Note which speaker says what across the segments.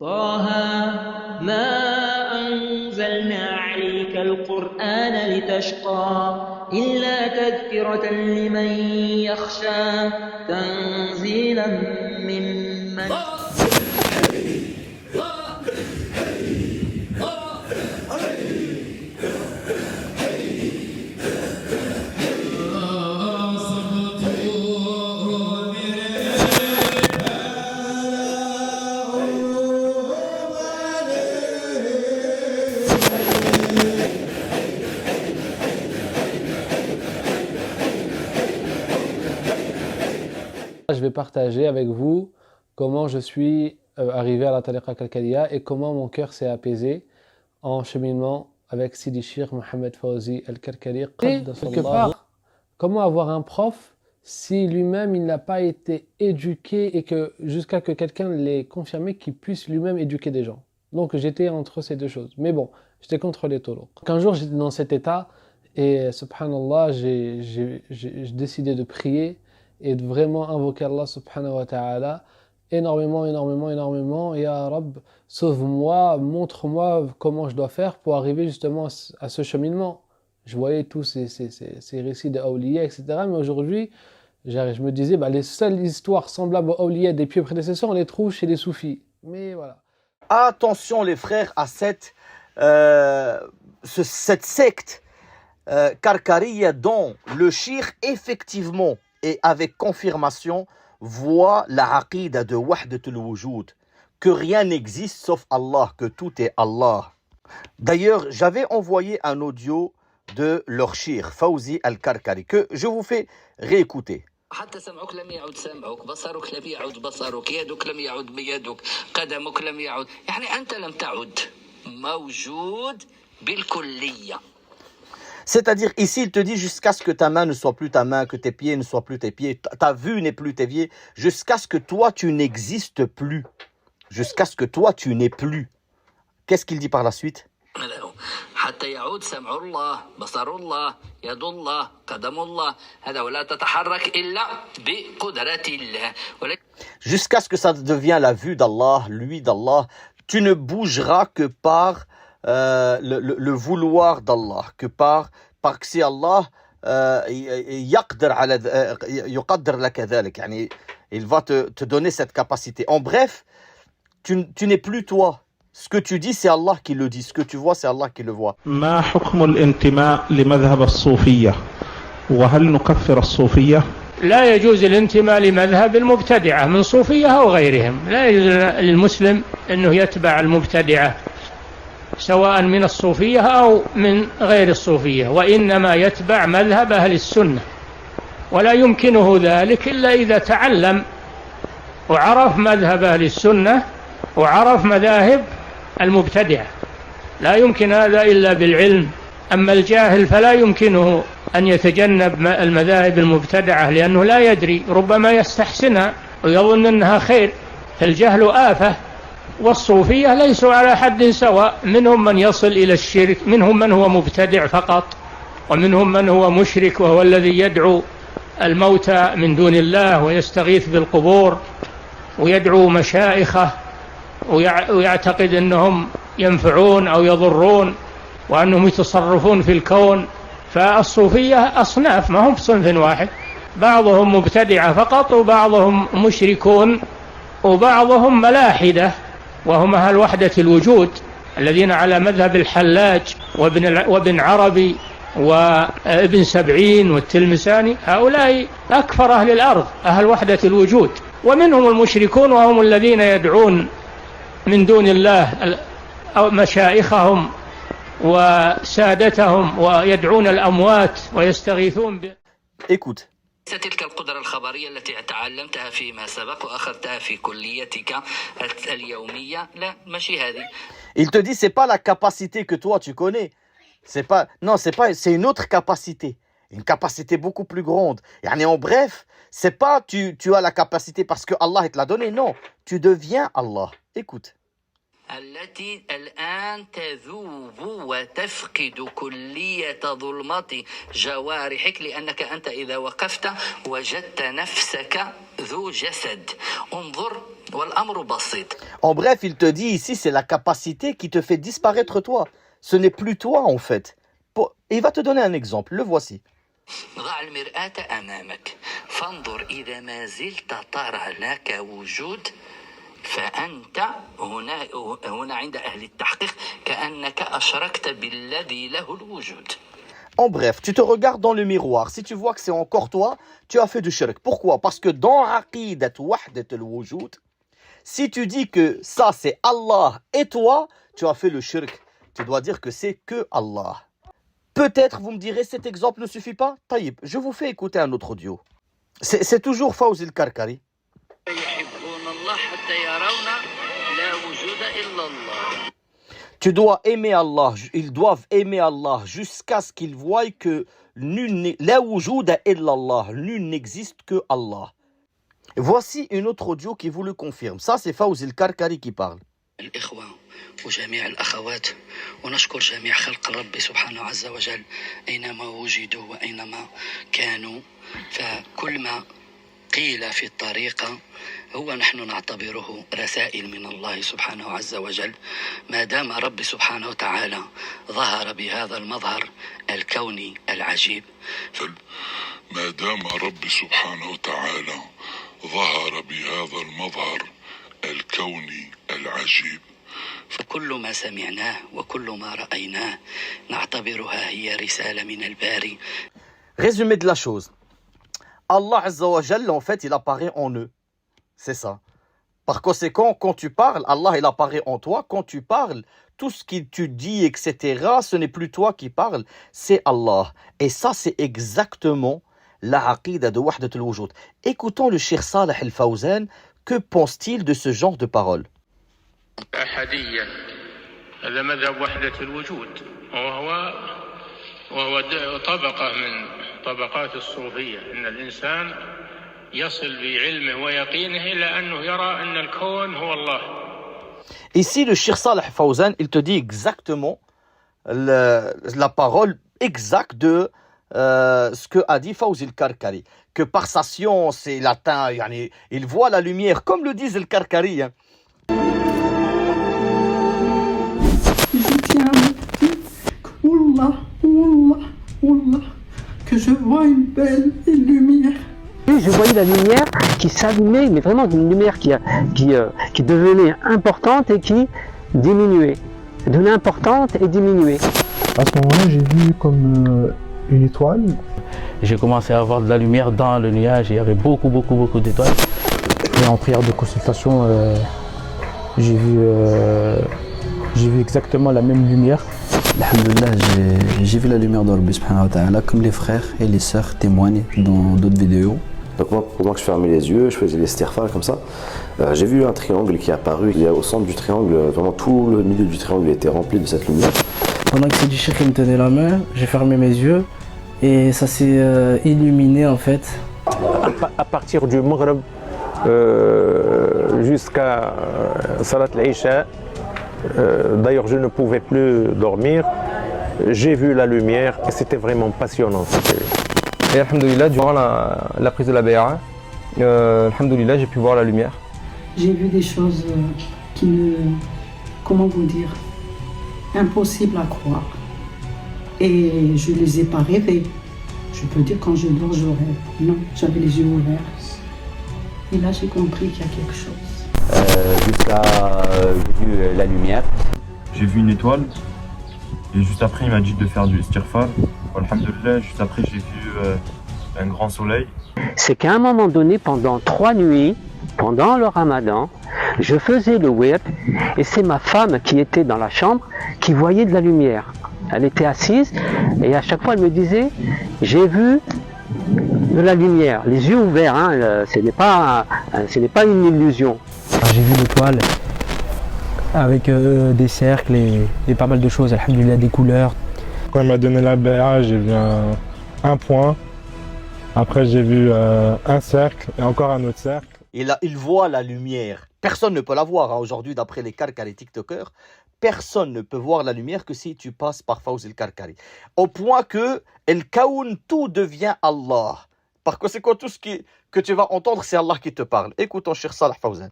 Speaker 1: طه ما أنزلنا عليك القرآن لتشقى إلا تذكرة لمن يخشى تنزيلا ممن
Speaker 2: Je vais partager avec vous comment je suis arrivé à la Tariqa Kalkalia et comment mon cœur s'est apaisé en cheminement avec Sidi Cheikh Mohamed Fawzi Al-Karkari. Quelque part, comment avoir un prof si lui-même il n'a pas été éduqué et que jusqu'à que quelqu'un l'ait confirmé qu'il puisse lui-même éduquer des gens. Donc j'étais entre ces deux choses. Mais bon, j'étais contre les taureaux. Un jour j'étais dans cet état et subhanallah j'ai décidé de prier et de vraiment invoquer Allah subhanahu wa ta'ala énormément. Ya Rab, sauve-moi, montre-moi comment je dois faire pour arriver justement à ce cheminement. Je voyais tous ces récits de Awliya, etc. Mais aujourd'hui, je me disais, les seules histoires semblables aux Awliya des pieux prédécesseurs, on les trouve chez les soufis. Mais voilà.
Speaker 3: Attention les frères à cette secte Karkariya dont le shir effectivement et avec confirmation voit la aqida de Wahdatul Wujud, que rien n'existe sauf Allah, que tout est Allah. D'ailleurs, j'avais envoyé un audio de leur shir, Fawzi Al-Karkari, que je vous fais réécouter.
Speaker 4: حتى سمعك لم يعد سمعك، بصرك لم يعد بصرك، يدك لم يعد بيدك، قدمك لم يعد، يعني أنت لم تعد موجود بالكلية.
Speaker 3: C'est-à-dire, ici, il te dit jusqu'à ce que ta main ne soit plus ta main, que tes pieds ne soient plus tes pieds, ta vue n'est plus tes pieds, jusqu'à ce que toi, tu n'existes plus. Jusqu'à ce que toi, tu n'es plus. Qu'est-ce qu'il dit par la suite ?
Speaker 4: حتى يعود سمع الله، بصر الله، يد الله، قدم الله، هذا ولا تتحرك إلا بقدرة الله.
Speaker 3: Jusqu'à ce que ça devienne la vue d'Allah, lui d'Allah, tu ne bougeras que par le vouloir d'Allah, que par que si Allah يقدر على يقدر لك ذلك، يعني il va te donner cette capacité. En bref, tu n'es plus toi. Ce que tu dis, c'est Allah qui le dit. Ce que tu vois, c'est Allah qui le voit.
Speaker 5: ما حكم الانتماء لمذهب الصوفية وهل نكفر الصوفية؟
Speaker 6: لا يجوز الانتماء لمذهب المبتدعة من صوفية أو غيرهم. لا يجوز للمسلم أنه يتبع المبتدعة سواء من الصوفية أو من غير الصوفية، وإنما يتبع مذهب أهل السنة، ولا يمكنه ذلك إلا إذا تعلم وعرف مذهب أهل السنة وعرف مذاهب المبتدعة. لا يمكن هذا إلا بالعلم. أما الجاهل فلا يمكنه أن يتجنب المذاهب المبتدعة لأنه لا يدري، ربما يستحسنها ويظن أنها خير. فالجهل آفة. والصوفية ليسوا على حد سواء، منهم من يصل إلى الشرك، منهم من هو مبتدع فقط، ومنهم من هو مشرك وهو الذي يدعو الموتى من دون الله ويستغيث بالقبور ويدعو مشائخه ويعتقد أنهم ينفعون أو يضرون وأنهم يتصرفون في الكون. فالصوفية أصناف، ما هم صنف واحد، بعضهم مبتدعة فقط وبعضهم مشركون وبعضهم ملاحدة وهم أهل وحدة الوجود الذين على مذهب الحلاج وابن عربي وابن سبعين والتلمساني. هؤلاء أكثر أهل الأرض، أهل وحدة الوجود. ومنهم المشركون وهم الذين يدعون من دون الله مشائخهم وسادتهم ويدعون الأموات ويستغيثون
Speaker 3: Écoute.
Speaker 4: تلك القدرة الخبرية التي تعلمتها فيما سبق وأخذتها في كليتك اليومية، لا ماشي هذه.
Speaker 3: Il te dit c'est pas la capacité que toi tu connais. C'est une autre capacité. Une capacité beaucoup plus grande. Yani en bref, c'est pas tu as la capacité parce que Allah te l'a donné. Non, tu deviens Allah. Écoute.
Speaker 4: التي الآن تذوب وتفقد كلية ظلمة جوارحك لأنك أنت إذا وقفت وجدت نفسك ذو جسد. انظر والأمر بسيط.
Speaker 3: En bref, il te dit ici, c'est la capacité qui te fait disparaître toi. Ce n'est plus toi en fait. Il va te donner un exemple, le voici.
Speaker 4: ضع المرآة أمامك فانظر إذا ما زلت ترى لك وجود فأنت هنا عند أهل التحقيق كأنك أشركت بالذي له الوجود.
Speaker 3: En bref, tu te regardes dans le miroir. Si tu vois que c'est encore toi, tu as fait du shirk. Pourquoi? Parce que dans Aqidat Wahdat al-Wujud, si tu dis que ça c'est Allah et toi, tu as fait le shirk. Tu dois dire que c'est que Allah. Peut-être vous me direz cet exemple ne suffit pas. Taïb, je vous fais écouter un autre audio. C'est toujours Fawzi al-Karkari. Tu dois aimer Allah, ils doivent aimer Allah jusqu'à ce qu'ils voient que nul n'existe que Allah. Voici une autre audio qui vous le confirme. Ça, c'est Fawzi al-Karkari qui parle.
Speaker 4: الإخوة وجميع الأخوات ونشكر جميع خلق الرب سبحانه عز وجل أينما وجدوا وأينما كانوا فكل ما قيل في الطريقة هو نحن نعتبره رسائل من الله سبحانه عز وجل ما دام رب سبحانه وتعالى ظهر بهذا المظهر الكوني العجيب
Speaker 7: ما دام رب سبحانه وتعالى ظهر بهذا المظهر الكوني العجيب
Speaker 4: فكل ما سمعناه وكل ما رأيناه نعتبرها هي رسالة من الباري.
Speaker 3: Résumé de la chose. Allah Azza wa Jalla, en fait, il apparaît en eux. C'est ça. Par conséquent, quand tu parles, Allah, il apparaît en toi. Quand tu parles, tout ce que tu dis, etc., ce n'est plus toi qui parles, c'est Allah. Et ça, c'est exactement la aqida de Wahdat al-Wujud. Écoutons le Cheikh Salih al-Fawzan. Que pense-t-il de ce genre de paroles?
Speaker 6: أحدية هذا مذهب وحدة الوجود وهو طبقة من طبقات الصوفية إن الإنسان يصل بعلمه ويقينه إلى أنه يرى أن الكون هو الله.
Speaker 3: Ici, le Cheikh Salih Fawzan, il te dit exactement la parole exacte de ce que a dit Fawzi al-Karkari. Que par sa science et latin, il voit la lumière, comme le disent al-Karkari. Hein.
Speaker 8: Je tiens à dire que je vois une belle lumière.
Speaker 9: Je voyais la lumière qui s'allumait, mais vraiment une lumière qui devenait importante et qui diminuait. Devenait importante et diminuait.
Speaker 10: À ce moment-là, j'ai vu comme une étoile.
Speaker 11: J'ai commencé à avoir de la lumière dans le nuage, il y avait beaucoup d'étoiles.
Speaker 10: Et en prière de consultation, j'ai vu exactement la même lumière.
Speaker 12: Alhamdulillah, j'ai vu la lumière de Rabbi subhanahu wa ta'ala, comme les frères et les sœurs témoignent dans d'autres vidéos.
Speaker 13: Donc moi, pendant que je fermais les yeux, je faisais les istighfar comme ça, j'ai vu un triangle qui est apparu. Il y a au centre du triangle, vraiment tout le milieu du triangle était rempli de cette lumière.
Speaker 14: Pendant que Sidi Cheikh me tenait la main, j'ai fermé mes yeux et ça s'est illuminé en fait.
Speaker 15: À partir du Maghreb jusqu'à Salat al-Isha, d'ailleurs je ne pouvais plus dormir, j'ai vu la lumière et c'était vraiment passionnant.
Speaker 16: Et alhamdoulilah, durant la prise de la bay'a, alhamdoulilah, j'ai pu voir la lumière.
Speaker 8: J'ai vu des choses qui ne, comment vous dire, impossibles à croire. Et je ne les ai pas rêvées. Je peux dire quand je dors, je rêve. Non, j'avais les yeux ouverts. Et là, j'ai compris qu'il y a quelque chose.
Speaker 17: Jusqu'à j'ai vu la lumière.
Speaker 18: J'ai vu une étoile. Et juste après, il m'a dit de faire du istighfar. Alhamdoulilah, juste après, j'ai vu un grand soleil.
Speaker 9: C'est qu'à un moment donné, pendant 3 nuits, pendant le ramadan, je faisais le wird et c'est ma femme qui était dans la chambre qui voyait de la lumière. Elle était assise et à chaque fois elle me disait « j'ai vu de la lumière », les yeux ouverts, hein, ce n'est pas une illusion.
Speaker 19: J'ai vu l'étoile avec des cercles et pas mal de choses, alhamdoulilah, des couleurs.
Speaker 10: Quand il m'a donné la bay'a, j'ai vu un point. Après, j'ai vu un cercle et encore un autre cercle.
Speaker 3: Il voit la lumière. Personne ne peut la voir aujourd'hui, d'après les Karkari TikTokers. Personne ne peut voir la lumière que si tu passes par Fawzi al-Karkari. Au point que El Kaoun, tout devient Allah. Par conséquent, tout ce que tu vas entendre, c'est Allah qui te parle. Écoutons Cheikh Salah Fawzan.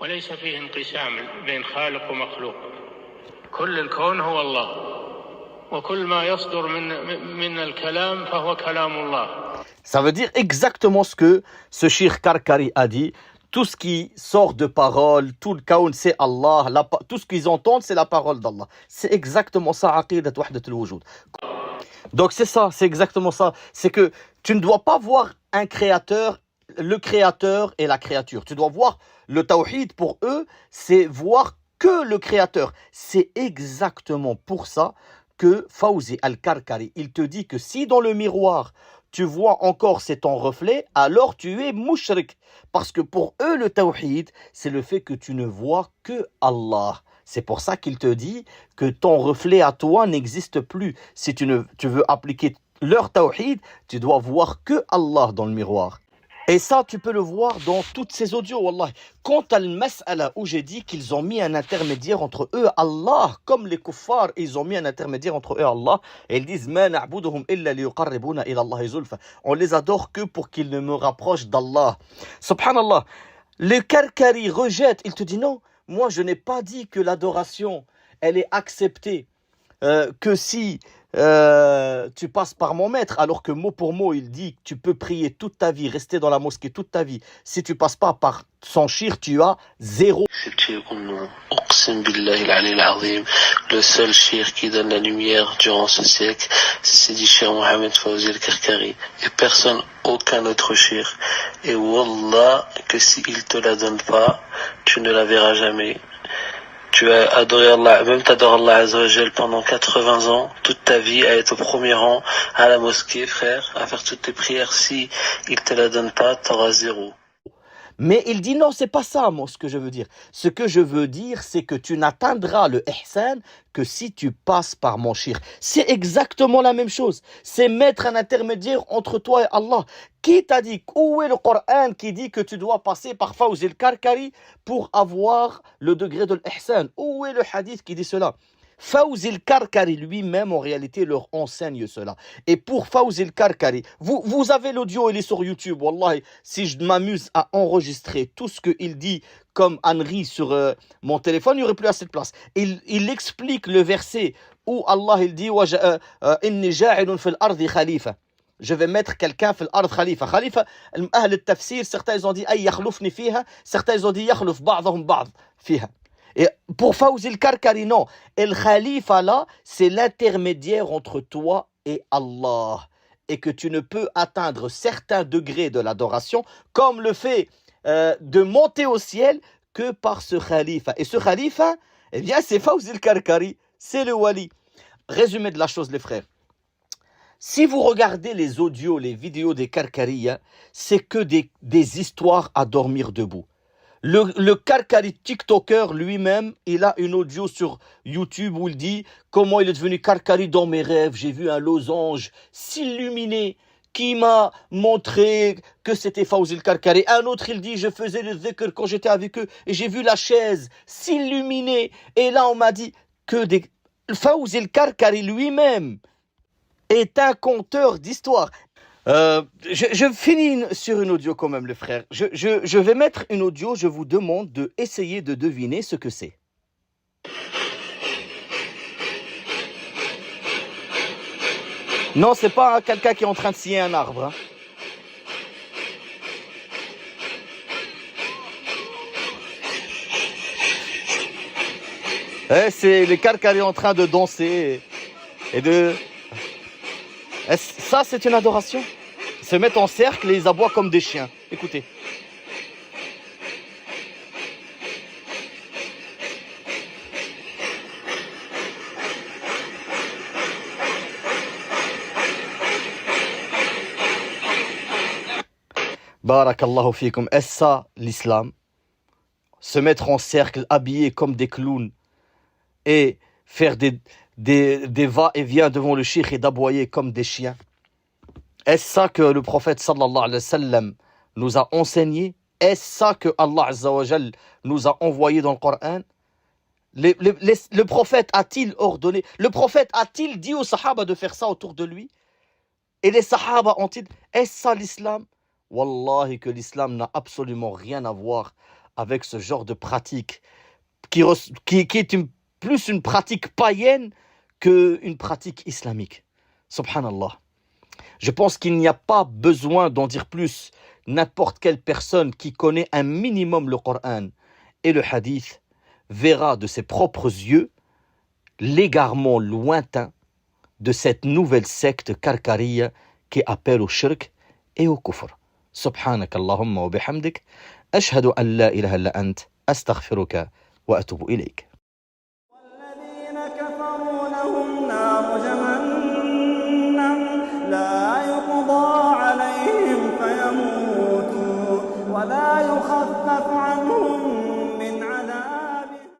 Speaker 6: وليس فيه انقسام بين خالق ومخلوق كل الكون هو الله وكل ما يصدر من الكلام فهو كلام الله.
Speaker 3: Ça veut dire exactement ce que ce Cheikh Karkari a dit. Tout ce qui sort de parole, tout le kaoun, c'est Allah. Tout ce qu'ils entendent, c'est la parole d'Allah. C'est exactement ça, aqidat wahdat al-wujud. Donc c'est ça, c'est exactement ça. C'est que tu ne dois pas voir un créateur, le créateur et la créature. Tu dois voir le tawhid, pour eux, c'est voir que le créateur. C'est exactement pour ça que Fawzi al-Karkari, il te dit que si dans le miroir, tu vois encore c'est ton reflet, alors tu es mushrik. Parce que pour eux, le tawhid, c'est le fait que tu ne vois que Allah. C'est pour ça qu'il te dit que ton reflet à toi n'existe plus. Si tu veux appliquer leur tawhid, tu dois voir que Allah dans le miroir. Et ça, tu peux le voir dans toutes ces audios, wallah. Quant à al-mas'ala où j'ai dit qu'ils ont mis un intermédiaire entre eux et Allah, comme les kuffars, ils ont mis un intermédiaire entre eux et Allah, et ils disent Ma na'buduhum illa liyuqarribuna ila Allah zulfa. On les adore que pour qu'ils ne me rapprochent d'Allah. Subhanallah. Les Karkari rejettent, ils te disent non, moi je n'ai pas dit que l'adoration, elle est acceptée que si tu passes par mon maître, alors que mot pour mot il dit que tu peux prier toute ta vie, rester dans la mosquée toute ta vie. Si tu passes pas par son shir, tu as 0.
Speaker 20: Le seul shir qui donne la lumière durant ce siècle, c'est Sidi Cheikh Mohamed Fawzi al-Karkari et personne, aucun autre shir. Et wallah que s'il te la donne pas, tu ne la verras jamais. Tu as adoré Allah, même t'adores Allah Azza wa Jal pendant 80 ans, toute ta vie, à être au premier rang, à la mosquée, frère, à faire toutes tes prières. Si il te la donne pas, t'auras 0.
Speaker 3: Mais il dit non, c'est pas ça, moi, ce que je veux dire. Ce que je veux dire, c'est que tu n'atteindras le ihsan que si tu passes par mon shir. C'est exactement la même chose. C'est mettre un intermédiaire entre toi et Allah. Qui t'a dit, où est le Coran qui dit que tu dois passer par Fawzi al-Karkari pour avoir le degré de l'ihsan? Où est le hadith qui dit cela? Fawzi al-Karkari lui-même, en réalité, leur enseigne cela. Et pour Fawzi al-Karkari, vous avez l'audio, il est sur YouTube. Wallahi, si je m'amuse à enregistrer tout ce qu'il dit comme ânerie sur mon téléphone, il n'y aurait plus assez de place. Il explique le verset où Allah il dit Inni ja'ilun fil ardi khalifa. Je vais mettre quelqu'un fil ard khalifa. Khalifa, ahl al-tafsir, certains ils ont dit ay yakhlufni fiha, certains ils ont dit yakhluf ba'dhum ba'd fiha. Et pour Fawzi al-Karkari, non. El Khalifa, là, c'est l'intermédiaire entre toi et Allah. Et que tu ne peux atteindre certains degrés de l'adoration, comme le fait de monter au ciel, que par ce Khalifa. Et ce Khalifa, eh bien, c'est Fawzi al-Karkari, c'est le wali. Résumé de la chose, les frères. Si vous regardez les audios, les vidéos des Karkariya, c'est que des histoires à dormir debout. Le Karkari TikToker lui-même, il a une audio sur YouTube où il dit comment il est devenu Karkari dans mes rêves. J'ai vu un losange s'illuminer qui m'a montré que c'était Fawzi al-Karkari. Un autre, il dit je faisais le dhikr quand j'étais avec eux et j'ai vu la chaise s'illuminer. Et là, on m'a dit que Fawzi al-Karkari lui-même est un conteur d'histoires. Je finis sur une audio quand même, les frères. Je vais mettre une audio, je vous demande d'essayer de deviner ce que c'est. Non, c'est pas quelqu'un qui est en train de scier un arbre. Hein. C'est les Karkari en train de danser et de... Ça, c'est une adoration. Se mettre en cercle et ils aboient comme des chiens. Écoutez. Barakallahu fikum. Est-ce ça l'islam? Se mettre en cercle, habillé comme des clowns et faire des va-et-vient devant le cheikh et d'aboyer comme des chiens. Est-ce ça que le prophète sallallahu alayhi wa sallam nous a enseigné? Est-ce ça que Allah Azza wa Jal nous a envoyé dans le Coran? Le prophète a-t-il ordonné? Le prophète a-t-il dit aux Sahaba de faire ça autour de lui? Et les Sahaba ont-ils? Est-ce ça l'islam? Wallahi que l'islam n'a absolument rien à voir avec ce genre de pratique qui est plus une pratique païenne qu'une pratique islamique. Subhanallah. Je pense qu'il n'y a pas besoin d'en dire plus. N'importe quelle personne qui connaît un minimum le Coran et le Hadith verra de ses propres yeux l'égarement lointain de cette nouvelle secte karkariya qui appelle au shirk et au kufr. سبحانك اللهم وبحمدك أشهد أن لا إله إلا أنت أستغفرك وأتوب إليك.